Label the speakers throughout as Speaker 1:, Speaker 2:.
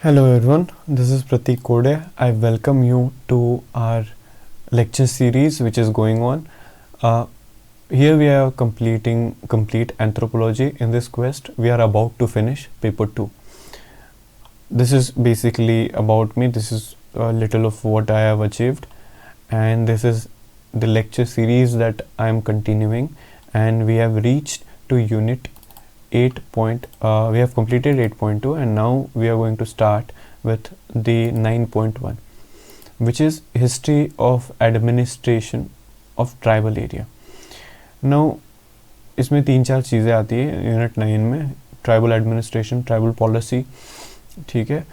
Speaker 1: Hello everyone, this is Pratik Kode. I welcome you to our lecture series which is going on. Here we are completing complete anthropology. In this quest, we are about to finish paper 2. This is basically about me. This is a little of what I have achieved, and this is the lecture series that I am continuing, and we have reached to unit 8. We have completed 8.2 and now we are going to start with the 9.1, which is history of administration of tribal area. Now इसमें 3-4 चीज़ें आती है unit 9 में. Tribal administration, tribal policy. ठीक है,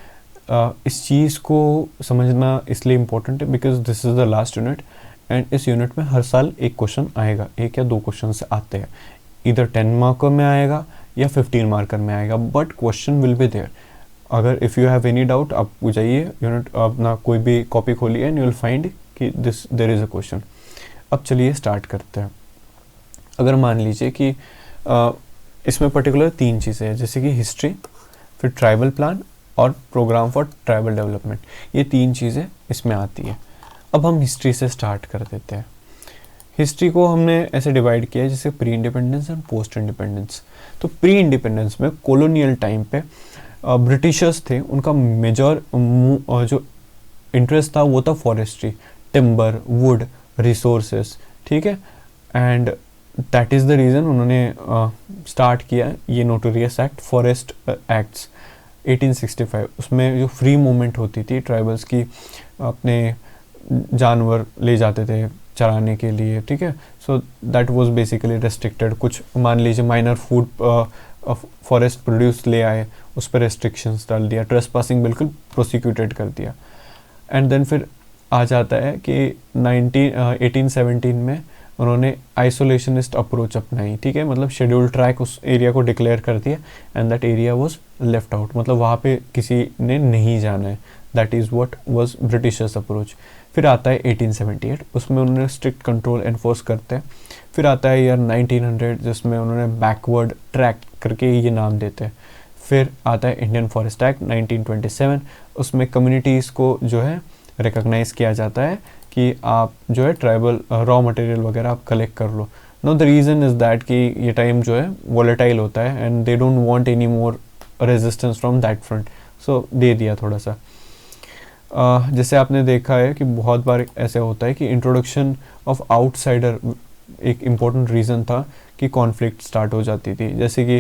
Speaker 1: इस चीज़ को समझना इसलिए इम्पोर्टेंट है because this is the last unit and इस यूनिट में हर साल एक क्वेश्चन आएगा, 1 या 2 क्वेश्चन से आते हैं. इधर 10 मार्कर में आएगा या 15 मार्कर में आएगा, but question will be there. अगर if you have any doubt आप जाइए यूनिट अपना कोई भी कॉपी खोलिए एंड यू विल फाइंड कि this there is a question. अब चलिए स्टार्ट करते हैं. अगर मान लीजिए कि इसमें पर्टिकुलर 3 चीज़ें हैं, जैसे कि हिस्ट्री, फिर ट्राइबल प्लान और प्रोग्राम फॉर ट्राइबल डेवलपमेंट. ये 3 चीज़ें इसमें आती है. अब हम हिस्ट्री से स्टार्ट कर देते हैं. हिस्ट्री को हमने ऐसे डिवाइड किया है जैसे pre independence and post independence. तो प्री इंडिपेंडेंस में कॉलोनियल टाइम पे ब्रिटिशर्स थे, उनका मेजर जो इंटरेस्ट था वो था फॉरेस्ट्री, टिम्बर, वुड, रिसोर्सेस. ठीक है, and that is the reason उन्होंने स्टार्ट किया ये नोटोरियस एक्ट, फॉरेस्ट एक्ट्स 1865. उसमें जो फ्री मूवमेंट होती थी ट्राइबल्स की, अपने जानवर ले जाते थे चराने के लिए. ठीक है, so that was basically restricted. कुछ मान लीजिए माइनर फूड फॉरेस्ट प्रोड्यूस ले आए, उस पर रेस्ट्रिक्शंस डाल दिया, ट्रेसपासिंग बिल्कुल प्रोसिक्यूटेड कर दिया. एंड देन फिर आ जाता है कि 1817 में उन्होंने आइसोलेशनिस्ट अप्रोच अपनाई. ठीक है, मतलब शेड्यूल ट्रैक उस एरिया को डिक्लेयर कर दिया and that area was left out, मतलब वहाँ पे किसी ने नहीं जाना है. That is what was Britishers approach. फिर आता है 1878, उसमें उन्होंने स्ट्रिक्ट कंट्रोल एनफोर्स करते हैं. फिर आता है ईयर 1900 जिसमें उन्होंने बैकवर्ड ट्रैक करके ये नाम देते हैं. फिर आता है इंडियन फॉरेस्ट एक्ट 1927. उसमें कम्युनिटीज़ को जो है रिकॉग्नाइज किया जाता है कि आप जो है ट्राइबल रॉ मटेरियल वगैरह आप कलेक्ट कर लो. No the reason is that कि ये टाइम जो है वॉलेटाइल होता है and they don't want any more resistance from that front, so दे दिया थोड़ा सा. जैसे आपने देखा है कि बहुत बार ऐसे होता है कि इंट्रोडक्शन ऑफ आउटसाइडर एक इम्पोर्टेंट रीज़न था कि कॉन्फ्लिक्ट स्टार्ट हो जाती थी. जैसे कि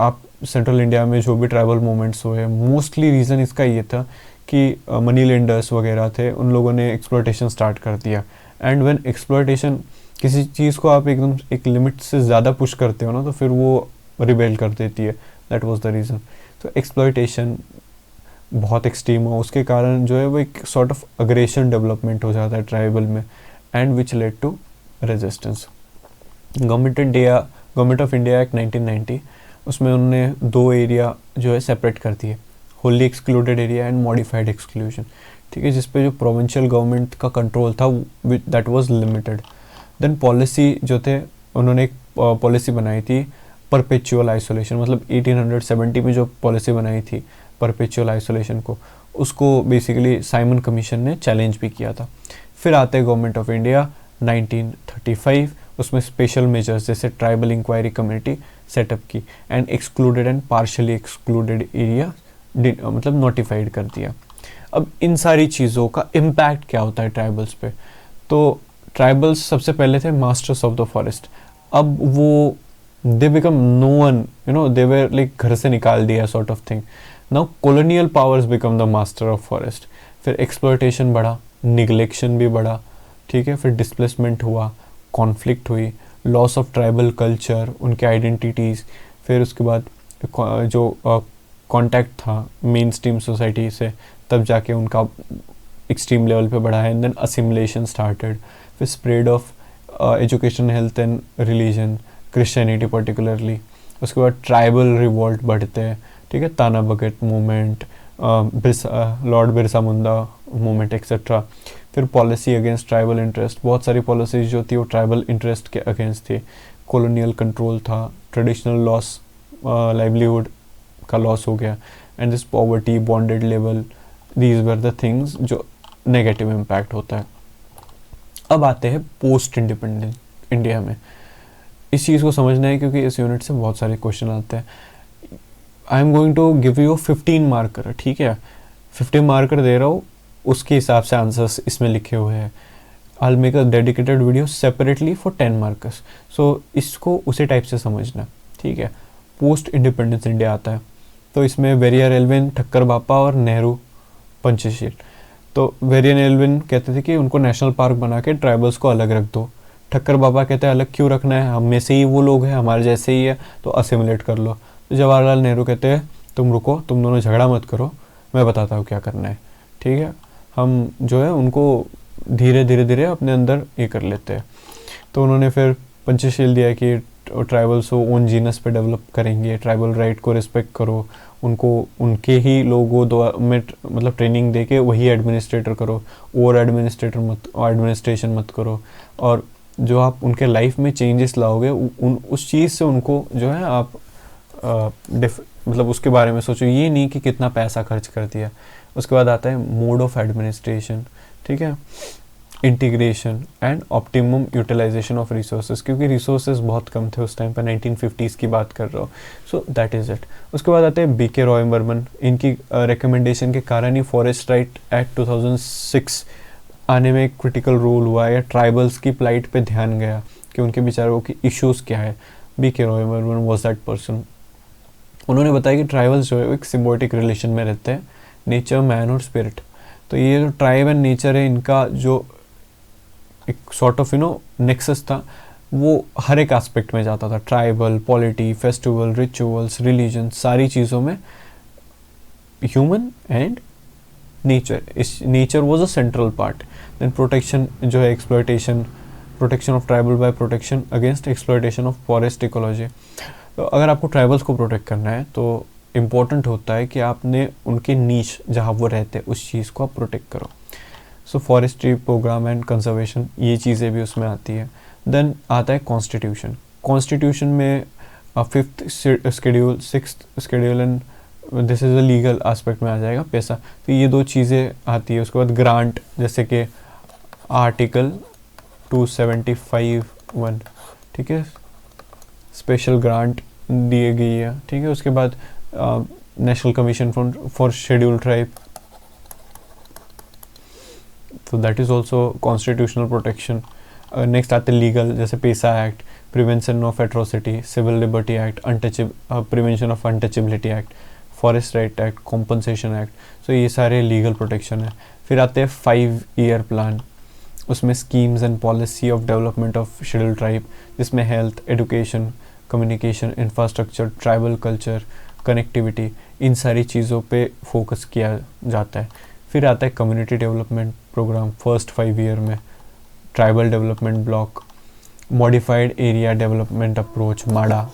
Speaker 1: आप सेंट्रल इंडिया में जो भी ट्राइबल मूवमेंट्स हुए, मोस्टली रीज़न इसका ये था कि मनी लेंडर्स वगैरह थे, उन लोगों ने एक्सप्लॉयटेशन स्टार्ट कर दिया. एंड व्हेन एक्सप्लॉयटेशन, किसी चीज़ को आप एकदम एक लिमिट से ज़्यादा पुश करते हो ना, तो फिर वो रिबेल कर देती है. That was the reason. तो एक्सप्लॉयटेशन बहुत एक्सट्रीम हो, उसके कारण जो है वो एक सॉर्ट ऑफ अग्रेशन डेवलपमेंट हो जाता है ट्राइबल में and which led to resistance. Government of India act 1990, उसमें उन्होंने 2 एरिया जो है सेपरेट कर दिए, wholly excluded area and modified exclusion. ठीक है, जिसपे जो प्रोविंशियल गवर्नमेंट का कंट्रोल था that was limited. Then policy जो थे, उन्होंने एक पॉलिसी बनाई थी परपेचुअल आइसोलेशन, मतलब 1870 में जो पॉलिसी बनाई थी परपेचुअल आइसोलेशन को, उसको बेसिकली साइमन कमीशन ने चैलेंज भी किया था. फिर आते हैं गवर्नमेंट ऑफ इंडिया 1935, उसमें स्पेशल मेजर्स जैसे ट्राइबल इंक्वायरी कमेटी सेटअप की and excluded and partially excluded area मतलब नोटिफाइड कर दिया. अब इन सारी चीज़ों का इम्पैक्ट क्या होता है ट्राइबल्स पे? तो ट्राइबल्स सबसे पहले थे मास्टर्स ऑफ द फॉरेस्ट. अब वो they become no one, you know, they were like घर से निकाल दिया sort of thing. Now colonial powers become the master of forest. फिर एक्सप्लॉयटेशन बढ़ा, निगलेक्शन भी बढ़ा. ठीक है, फिर डिस्प्लेसमेंट हुआ, कॉन्फ्लिक्ट हुई, लॉस ऑफ ट्राइबल कल्चर, उनके आइडेंटिटीज़. फिर उसके बाद जो कांटेक्ट था मेन स्ट्रीम सोसाइटी से, तब जाके उनका एक्सट्रीम लेवल पे बढ़ा है. And then assimilation started. फिर spread of education, health and religion, Christianity particularly. उसके बाद ट्राइबल रिवॉल्ट बढ़ते हैं. ठीक है, Tana Bhagat movement, lord Birsa Munda movement etcetera. फिर पॉलिसी अगेंस्ट ट्राइबल इंटरेस्ट, बहुत सारी पॉलिसीज जो थी वो ट्राइबल इंटरेस्ट के अगेंस्ट थी. कॉलोनियल कंट्रोल था, ट्रेडिशनल लॉस, लाइवलीहुड का लॉस हो गया, एंड दिस पॉवर्टी, बॉन्डेड लेवल, दीज वर द थिंग्स जो नेगेटिव इम्पैक्ट होता है। अब आते हैं पोस्ट इंडिपेंडेंट इंडिया में। इस चीज़ को समझना है क्योंकि इस यूनिट से बहुत सारे क्वेश्चन आते हैं। I am going to give you 15 marker, ठीक है, 15 मार्कर दे रहा हूँ, उसके हिसाब से आंसर्स इसमें लिखे हुए हैं। I make a dedicated video separately for 10 markers. So इसको उसी टाइप से समझना, ठीक है। पोस्ट इंडिपेंडेंस इंडिया आता है तो इसमें वेरियर एल्विन, ठक्कर बापा और नेहरू पंचशील। तो वेरियर एल्विन कहते थे कि उनको नेशनल पार्क बना के ट्राइबल्स को अलग रख दो। ठक्कर बाबा कहते हैं अलग क्यों रखना है, हम में से ही वो लोग हैं, हमारे जैसे ही है, तो असिमुलेट कर लो। तो जवाहरलाल नेहरू कहते हैं तुम रुको, तुम दोनों झगड़ा मत करो, मैं बताता हूँ क्या करना है, ठीक है। हम जो है उनको धीरे धीरे धीरे अपने अंदर ये कर लेते हैं। तो उन्होंने फिर पंचशील दिया कि ट्राइबल्स को ओन जीनस पे डेवलप करेंगे, ट्राइबल राइट को रिस्पेक्ट करो, उनको उनके ही लोगों में मतलब ट्रेनिंग दे के वही एडमिनिस्ट्रेटर करो, और एडमिनिस्ट्रेशन मत करो, और जो आप उनके लाइफ में चेंजेस लाओगे उस चीज़ से उनको जो है आप मतलब उसके बारे में सोचो, ये नहीं कि कितना पैसा खर्च कर दिया। उसके बाद आता है मोड ऑफ एडमिनिस्ट्रेशन, ठीक है, integration and optimum utilisation of resources, क्योंकि रिसोर्सेज बहुत कम थे उस टाइम पर, 1950s की बात कर रहा हूँ। So that is it. उसके बाद आते हैं BK रॉय बर्मन। इनकी रिकमेंडेशन के कारण ही फॉरेस्ट राइट एक्ट 2006 आने में एक क्रिटिकल रोल हुआ है, ट्राइबल्स की प्लाइट पे ध्यान गया कि उनके बेचारों की इश्यूज़ क्या है। BK Roy Burman was that person. उन्होंने बताया कि ट्राइबल्स जो है एक सिम्बायोटिक रिलेशन में रहते हैं, नेचर, मैन और स्पिरिट। तो ये जो ट्राइब एंड नेचर है, इनका जो एक सॉर्ट ऑफ नेक्सस था, वो हर एक एस्पेक्ट में जाता था। Tribal, polity, festival, rituals, religion, सारी चीज़ों में ह्यूमन एंड नेचर, इस nature was a central part. Then protection जो है, exploitation, protection of tribal by protection against exploitation of forest ecology. तो अगर आपको ट्राइबल्स को प्रोटेक्ट करना है तो इम्पोर्टेंट होता है कि आपने उनके नीच जहाँ वो रहते हैं उस चीज़ को आप प्रोटेक्ट करो। सो फॉरेस्ट्री प्रोग्राम एंड कंजर्वेशन, ये चीज़ें भी उसमें आती है। देन आता है कॉन्स्टिट्यूशन। कॉन्स्टिट्यूशन में 5th schedule, 6th schedule and this is a legal aspect में आ जाएगा पैसा। तो ये दो चीज़ें आती है। उसके बाद ग्रांट, जैसे कि आर्टिकल 275(1), ठीक है, स्पेशल ग्रांट दी गई है, ठीक है। उसके बाद national commission for schedule tribe, तो that is also constitutional protection. Next आते लीगल, जैसे PESA act, prevention of atrocity, civil liberty act, prevention of untouchability act, forest right act, compensation act. So ये सारे लीगल प्रोटेक्शन है। फिर आते हैं 5-year plan, उसमें schemes and policy of development of schedule tribe, जिसमें health, education, communication, infrastructure, tribal culture, connectivity, इन सारी चीज़ों पे फोकस किया जाता है। फिर आता है community development programme first 5 year में, tribal development block, modified area development approach, MADA.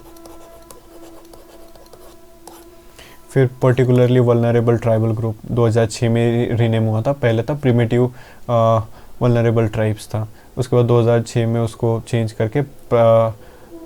Speaker 1: फिर पर्टिकुलरली वल्नरेबल ट्राइबल ग्रुप 2006 में रीनेम हुआ था, पहले था प्रिमिटिव वल्नरेबल ट्राइब्स था, उसके बाद 2006 में उसको चेंज करके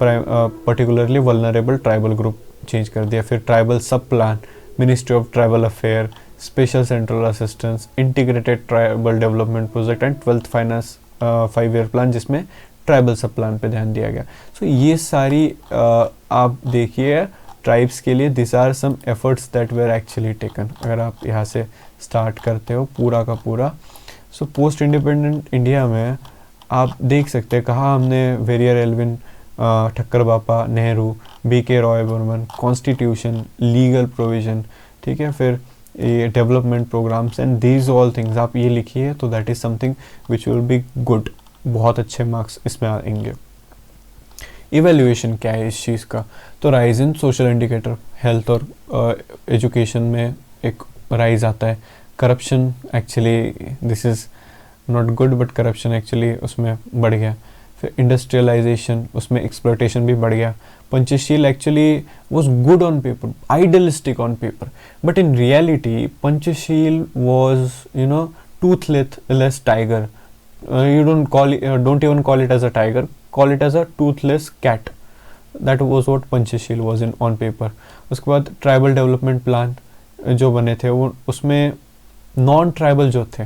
Speaker 1: particularly vulnerable tribal group change कर दिया। फिर tribal sub plan, ministry of tribal affair, special central assistance, integrated tribal development project and 12th finance 5-year plan, जिसमें ट्राइबल सब प्लान पे ध्यान दिया गया। सो ये सारी आप देखिए ट्राइब्स के लिए this are some efforts that were actually taken. अगर आप यहाँ से स्टार्ट करते हो पूरा का पूरा, सो पोस्ट इंडिपेंडेंट इंडिया में आप देख सकते हैं कहाँ हमने barrier Elwin, Thakkar Bapa, Nehru, BK Roy Burman, constitution, legal provision, ठीक है, फिर ये development programmes and these all things आप ये लिखिए, तो that is something which will be good, बहुत अच्छे मार्क्स इसमें आएंगे। इवेल्युएशन क्या है इस चीज़ का, तो rise in social indicator, health और एजुकेशन में एक राइज आता है। Corruption, actually this is not good, but corruption actually उसमें बढ़ गया। फिर इंडस्ट्रियलाइजेशन, उसमें एक्सप्लॉयटेशन भी बढ़ गया। Panchsheel actually was good on paper, idealistic on paper, but in reality Panchsheel was toothless tiger. You don't even call it as a tiger, call it as a toothless cat. That was what Panchashil was on paper. उसके बाद tribal development plan जो बने थे वो उसमें non tribal जो थे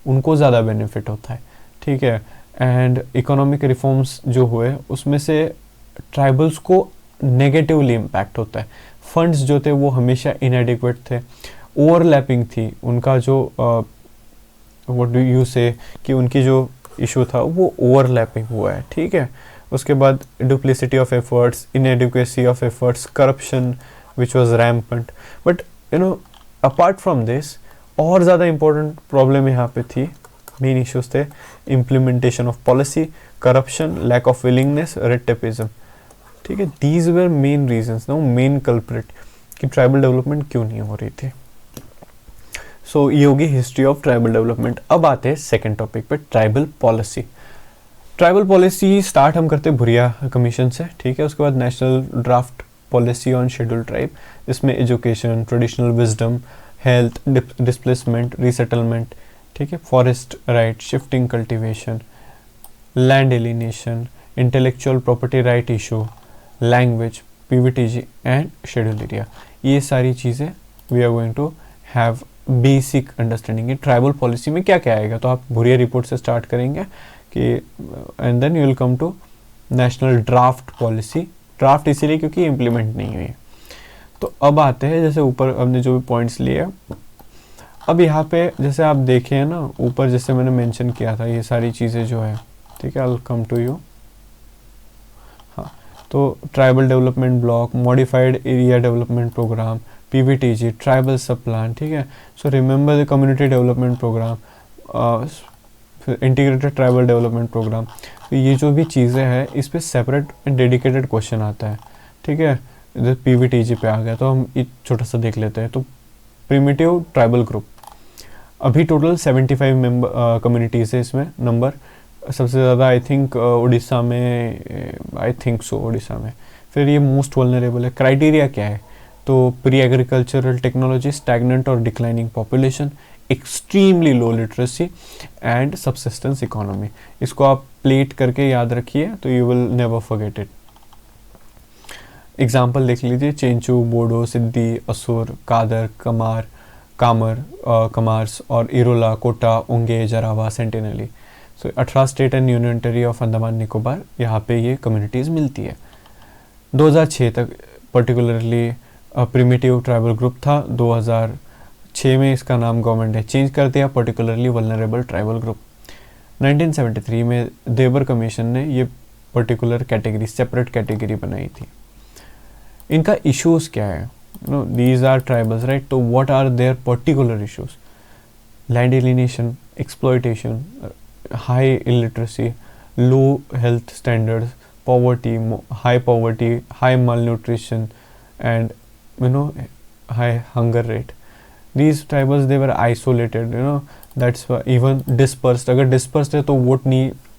Speaker 1: उनको ज़्यादा बेनिफिट होता है, ठीक है। एंड इकोनॉमिक रिफॉर्म्स जो हुए उसमें से ट्राइबल्स को नेगेटिवली इम्पैक्ट होता है। फंड्स जो थे वो हमेशा इनएडिक्वेट थे, ओवरलैपिंग थी उनका जो व्हाट डू यू से कि उनकी जो इशू था वो ओवरलैपिंग हुआ है, ठीक है। उसके बाद duplicity of efforts, inadequacy of efforts, corruption which was rampant. But you know apart from this और ज़्यादा इंपॉर्टेंट प्रॉब्लम यहाँ पे थी, मेन इश्यूज थे implementation of policy, corruption, lack of willingness, red tapism, ठीक है। These were main reasons, no main culprit कि tribal development क्यों नहीं हो रही थी। सो ये होगी हिस्ट्री ऑफ ट्राइबल डेवलपमेंट। अब आते हैं सेकेंड टॉपिक पे, tribal policy. Tribal policy start हम करते हैं भुरिया कमीशन से, ठीक है। उसके बाद national draft policy on schedule tribe, इसमें education, traditional wisdom, health, displacement, resettlement, ठीक है, forest right, shifting cultivation, land alienation, intellectual property right issue, language, PVTG and schedule area, ये सारी चीज़ें we are going to have basic understanding. Tribal policy में क्या क्या आएगा, तो आप भुरिया रिपोर्ट से स्टार्ट करेंगे कि and then you will come to national draft policy. Draft इसीलिए क्योंकि इम्प्लीमेंट नहीं हुई। तो अब आते हैं, जैसे ऊपर हमने जो भी पॉइंट्स लिए, अब यहाँ पे जैसे आप देखें ना ऊपर, जैसे मैंने मेंशन किया था ये सारी चीज़ें जो है, ठीक है, I will come to you. हाँ, तो tribal development block, modified area development programme, PVTG, tribal sub plan, ठीक है। So remember the community development programme, integrated tribal development programme. तो ये जो भी चीज़ें हैं इस पे सेपरेट एंड डेडिकेटेड क्वेश्चन आता है, ठीक है। इधर पीवीटीजी पे आ गया तो हम एक छोटा सा देख लेते हैं। तो प्रिमिटिव ट्राइबल ग्रुप, अभी टोटल 75 मेंबर कम्युनिटीज़ है इसमें नंबर। सबसे ज़्यादा आई थिंक उड़ीसा में, आई थिंक सो उड़ीसा में। फिर ये मोस्ट वल्नरेबल है। क्राइटेरिया क्या है, तो प्री एग्रीकल्चरल टेक्नोलॉजी, स्टैग्नेंट और declining population, extremely low literacy and subsistence economy. इसको आप प्लेट करके याद रखिए तो you will never forget it. Example देख लीजिए, चेंचू, बोडो, सिद्धि, असुर, कादर, कामर, कमार्स और Irula, Kota, Onge, Jarawa, Sentinelese. So 18 state and union territory of Andaman Nicobar, यहाँ पे ये कम्युनिटीज़ मिलती है। 2006 तक पर्टिकुलरली प्रिमिटिव ट्राइबल ग्रुप था। 2006 में इसका नाम गवर्नमेंट ने चेंज कर दिया, पर्टिकुलरली वल्नरेबल ट्राइबल ग्रुप। 1973 में देवर कमीशन ने ये पर्टिकुलर कैटेगरी, सेपरेट कैटेगरी बनाई थी। इनका इश्यूज़ क्या है, no these are tribals right, तो what are their particular issues? Land alienation, exploitation, high illiteracy, low health standards, poverty, high poverty, high malnutrition, and high hunger rate. These tribals, they were isolated, that's why even dispersed. अगर dispersed है तो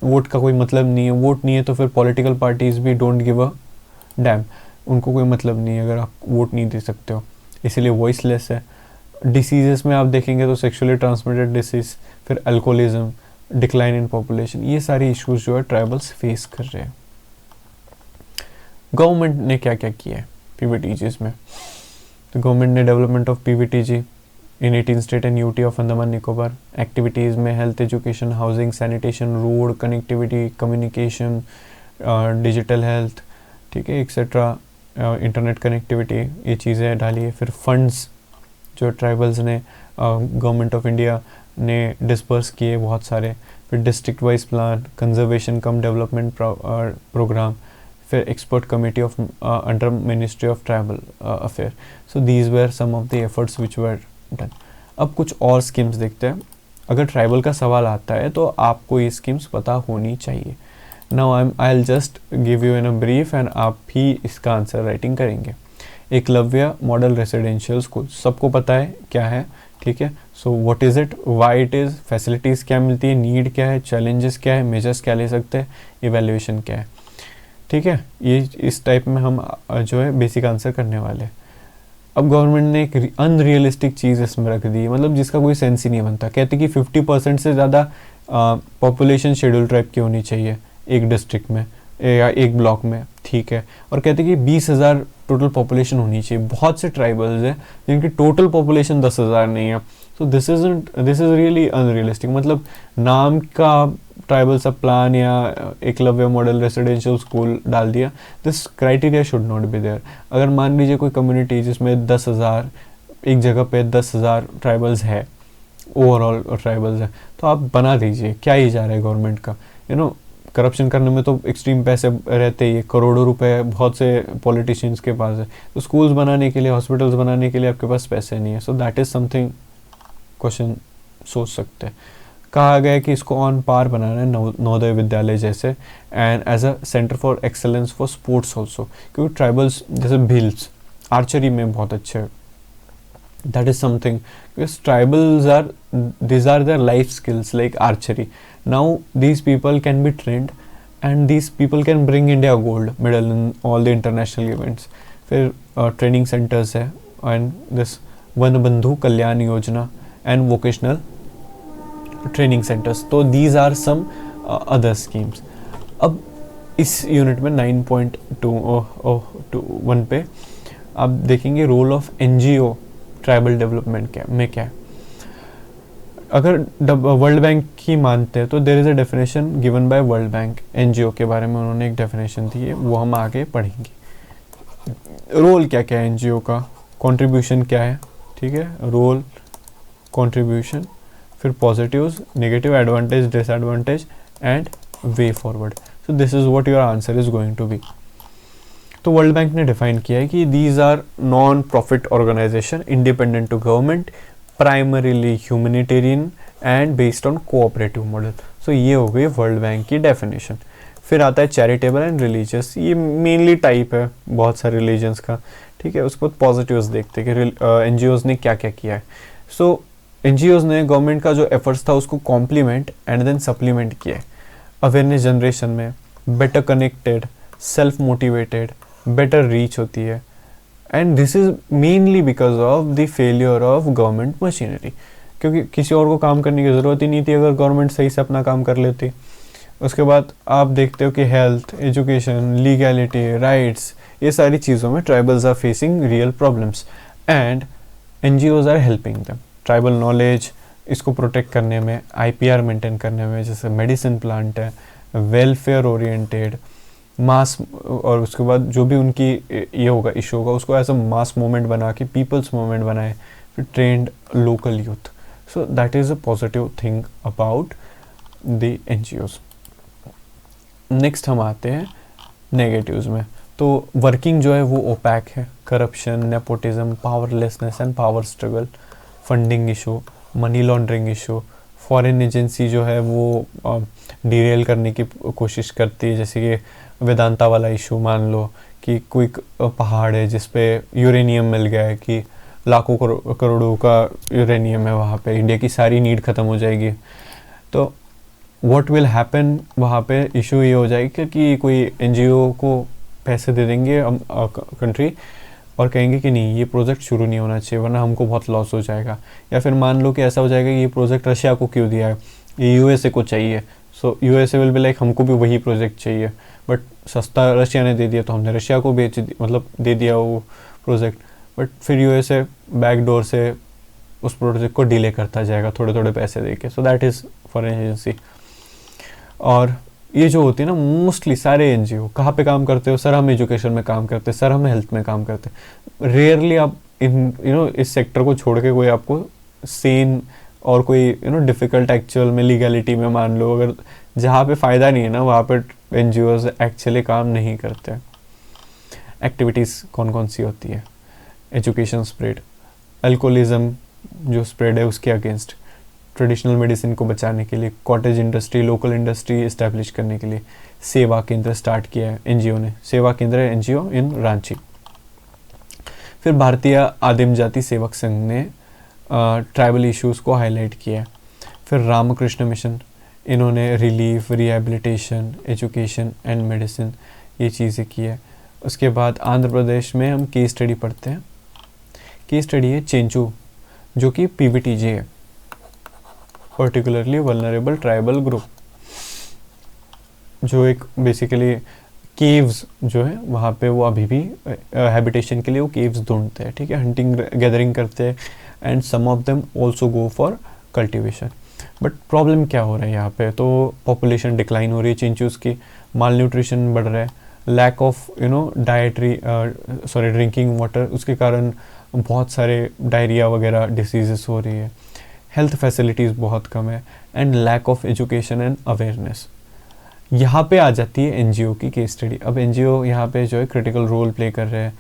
Speaker 1: vote का कोई मतलब नहीं है, vote नहीं है तो फिर पॉलिटिकल पार्टीज भी डोंट गिव अ डैम, उनको कोई मतलब नहीं है अगर आप वोट नहीं दे सकते हो, इसीलिए वॉइसलेस है। डिसीजेस में आप देखेंगे तो सेक्सुअली ट्रांसमिटेड डिसीज, फिर अल्कोहलिज्म, डिक्लाइन इन पॉपुलेशन, ये सारी इश्यूज जो है ट्राइबल्स फेस कर रहे हैं। गवर्नमेंट ने क्या क्या किया है पीवीटीजीज में, तो गवर्नमेंट ने development of PVTG in 18 state and UT of Andaman Nicobar. Activities में health, education, housing, sanitation, road connectivity, communication, digital health, ठीक है, एक्सेट्रा, इंटरनेट कनेक्टिविटी, ये चीज़ें डाली है। फिर फंड्स जो ट्राइबल्स ने, गवर्नमेंट ऑफ इंडिया ने डिस्पर्स किए बहुत सारे। फिर district wise plan, conservation cum development programme, फिर expert committee of under ministry of tribal affair. So these were some of the efforts which were done. अब कुछ और स्कीम्स देखते हैं। अगर ट्राइबल का सवाल आता है तो आपको ये स्कीम्स पता होनी चाहिए। Now I will just give you in a brief and आप भी इसका आंसर राइटिंग करेंगे। एकलव्य मॉडल रेसिडेंशियल स्कूल, सबको पता है क्या है, ठीक है। So what is it, why it is, facilities क्या मिलती है, नीड क्या है, चैलेंजेस क्या है, मेजर्स क्या ले सकते हैं, इवेल्युएशन क्या है, ठीक है। ये इस टाइप में हम जो है बेसिक आंसर करने वाले हैं। अब गवर्नमेंट ने एक अनरियलिस्टिक चीज़ इसमें रख दी है, मतलब जिसका कोई सेंस ही नहीं बनता। कहते कि 50% से ज़्यादा पॉपुलेशन शेड्यूल ट्राइब की होनी चाहिए एक डिस्ट्रिक्ट में या एक ब्लॉक में, ठीक है। और कहते कि 20,000 टोटल पॉपुलेशन होनी चाहिए। बहुत से ट्राइबल्स हैं जिनकी टोटल पॉपुलेशन 10,000 नहीं है। सो दिस इज़ रियली अनरियलिस्टिक। मतलब नाम का ट्राइबल सब प्लान या एकलव्य मॉडल रेसिडेंशियल स्कूल डाल दिया, this criteria should not be there. अगर मान लीजिए कोई कम्युनिटी जिसमें 10,000 एक जगह पे 10,000 ट्राइबल्स है, ओवरऑल ट्राइबल्स है, तो आप बना दीजिए, क्या ही जा रहा है गवर्नमेंट का। करप्शन करने में तो एक्सट्रीम पैसे रहते ही है, करोड़ों रुपए बहुत से पॉलिटिशियंस के पास है। तो स्कूल्स बनाने के लिए, हॉस्पिटल्स बनाने के लिए आपके पास पैसे नहीं है। So that is something question सोच सकते हैं। कहा गया है कि इसको ऑन पार बनाना है नवोदय विद्यालय जैसे, and as a centre for excellence for sports also, क्योंकि ट्राइबल्स जैसे भील्स आर्चरी में बहुत अच्छे हैं। That is something, because tribals these are their life skills like archery. Now these people can be trained and these people can bring India gold medal in all the international events. फिर training centers है and this one बंधु Kalyan Yojana and vocational training centers. तो these are some other schemes. अब इस unit में 9.2.1 पे आप देखेंगे role of NGO tribal development क्या है। अगर वर्ल्ड बैंक की मानते हैं तो there is a definition given by world bank NGO के बारे में, उन्होंने एक डेफिनेशन दी है, वो हम आगे पढ़ेंगे। रोल क्या है एनजीओ का, कंट्रीब्यूशन क्या है, ठीक है, रोल, कंट्रीब्यूशन, फिर positives, negative, advantage, disadvantage and way forward. So this is what your answer is going to be. तो वर्ल्ड बैंक ने डिफाइन किया है कि these are non profit organisation independent to government, primarily humanitarian and based on cooperative model. So ये हो गई world bank की definition. फिर आता है चैरिटेबल एंड रिलीजियस, ये मेनली टाइप है बहुत सारे रिलीजन्स का, ठीक है। उसके बाद पॉजिटिव्स देखते हैं कि एनजीओज ने क्या क्या किया है। सो एनजीओज ने गवर्नमेंट का जो एफर्ट्स था उसको कॉम्प्लीमेंट एंड देन सप्लीमेंट किया है। अवेयरनेस जनरेशन में better connected, self motivated, better reach होती है, and this is mainly because of the failure of government machinery, क्योंकि किसी और को काम करने की ज़रूरत ही नहीं थी अगर गवर्नमेंट सही से अपना काम कर लेती। उसके बाद आप देखते हो कि हेल्थ, एजुकेशन, लीगैलिटी, राइट्स, ये सारी चीज़ों में tribals are facing real problems and NGOs are helping them. Tribal knowledge इसको प्रोटेक्ट करने में, आईपीआर मेंटेन करने में, जैसे मेडिसिन प्लांट है, वेलफेयर ओरिएंटेड, मास, और उसके बाद जो भी उनकी ये होगा इशू होगा उसको एज अ मास मूवमेंट बना के पीपल्स मूवमेंट बनाए, फिर trend local youth. So that is a positive thing about the NGOs. Next हम आते हैं नेगेटिव्स में। तो वर्किंग जो है वो ओपैक है, corruption, nepotism, powerlessness and power struggle, funding issue, money laundering issue, foreign agency जो है वो डिरेल करने की कोशिश करती है, जैसे कि वेदांता वाला इशू मान लो कि कोई पहाड़ है जिस पे यूरेनियम मिल गया है कि लाखों करोड़ों का यूरेनियम है वहाँ पे, इंडिया की सारी नीड ख़त्म हो जाएगी। तो व्हाट विल हैपन वहाँ पे इशू ये हो जाएगा कि कोई एनजीओ को पैसे दे देंगे कंट्री और कहेंगे कि नहीं ये प्रोजेक्ट शुरू नहीं होना चाहिए वरना हमको बहुत लॉस हो जाएगा। या फिर मान लो कि ऐसा हो जाएगा कि ये प्रोजेक्ट रशिया को क्यों दिया है, ये यूएसए को चाहिए। सो यूएसए विल बी लाइक हमको भी वही प्रोजेक्ट चाहिए, बट सस्ता रशिया ने दे दिया तो हमने रशिया को मतलब दे दिया वो प्रोजेक्ट, बट फिर यूएसए बैकडोर से उस प्रोजेक्ट को डिले करता जाएगा थोड़े थोड़े पैसे दे के। So that is foreign agency. और ये जो होती है ना, मोस्टली सारे एनजीओ कहाँ पे काम करते हो, सर हम एजुकेशन में काम करते हैं, सर हम हेल्थ में काम करते हैं। रेयरली आप इन इस सेक्टर को छोड़ के कोई आपको सेन और कोई डिफ़िकल्ट एक्चुअल में लीगैलिटी में मान लो, अगर जहाँ पे फ़ायदा नहीं है ना वहाँ पे एनजीओज एक्चुअली काम नहीं करते। एक्टिविटीज़ कौन कौन सी होती है, एजुकेशन स्प्रेड, अल्कोहलिज्म जो स्प्रेड है उसके अगेंस्ट, ट्रेडिशनल मेडिसिन को बचाने के लिए, cottage industry, local industry establish करने के लिए सेवा केंद्र स्टार्ट किया है एनजीओ ने, सेवा केंद्र एनजीओ इन रांची। फिर भारतीय आदिम जाति सेवक संघ ने ट्राइबल इश्यूज़ को हाईलाइट किया है। फिर रामकृष्ण मिशन, इन्होंने relief, rehabilitation, education and medicine ये चीज़ें की है। उसके बाद आंध्र प्रदेश में हम केस स्टडी पढ़ते हैं। केस स्टडी है चेंचू जो कि पीवीटीजे है, पर्टिकुलरली वल्नरेबल ट्राइबल ग्रुप, जो एक बेसिकली केव्स जो है वहाँ पे वो अभी भी हैबिटेशन के लिए वो केव्स ढूंढते हैं, ठीक है, हंटिंग गैदरिंग करते हैं, and some of them also go for cultivation. But problem क्या हो रहा है यहाँ पे, तो पॉपुलेशन डिक्लाइन हो रही है चिंचूस की, माल न्यूट्रिशन बढ़ रहा है, lack of dietary drinking water, उसके कारण बहुत सारे डायरिया वगैरह डिसीजेस हो रही है, हेल्थ फैसिलिटीज़ बहुत कम है, and lack of education and awareness. यहाँ पे आ जाती है एनजीओ की केस स्टडी। अब एनजीओ यहाँ पे जो है क्रिटिकल रोल प्ले कर रहे हैं,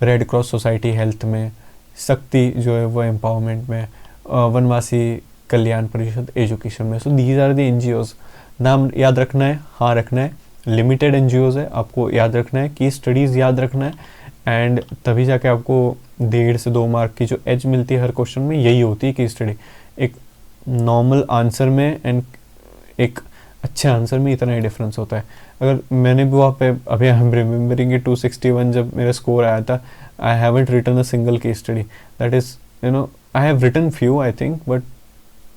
Speaker 1: रेड क्रॉस सोसाइटी हेल्थ में, शक्ति जो है वो एम्पावरमेंट में, वनवासी कल्याण परिषद एजुकेशन में। So these are the NGOs. नाम याद रखना है, हाँ रखना है, लिमिटेड एनजीओज है, आपको याद रखना है, केस स्टडीज़ याद रखना है, एंड तभी जाके आपको 1.5 से 2 मार्क की जो एज मिलती है हर क्वेश्चन में, यही होती है केस स्टडी। एक नॉर्मल आंसर में एंड एक अच्छे आंसर में इतना ही डिफरेंस होता है। अगर मैंने भी वहाँ पे, अभी आई एम रिमेम्बरिंग 261 जब मेरा स्कोर आया था, I haven't written a single case study, that is I have written few I think, but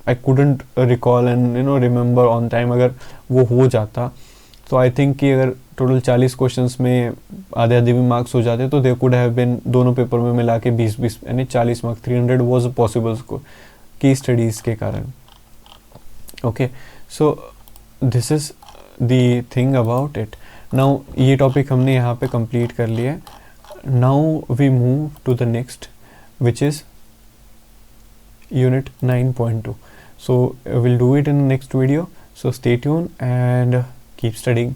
Speaker 1: I couldn't recall and remember on time. अगर वो हो जाता तो आई थिंक कि अगर टोटल 40 क्वेश्चंस में आधे आधे भी मार्क्स हो जाते तो दे कुड हैव बीन, दोनों पेपर में मिला के 20-20 यानी 40 मार्क्स, 300 वॉज पॉसिबल स्कोर की स्टडीज़ के कारण। Okay, so this is the thing about it. Now ये टॉपिक हमने यहाँ पे कंप्लीट कर लिया। Now we move to the next which is unit 9.2. So we'll do it in the next video, so stay tuned and keep studying.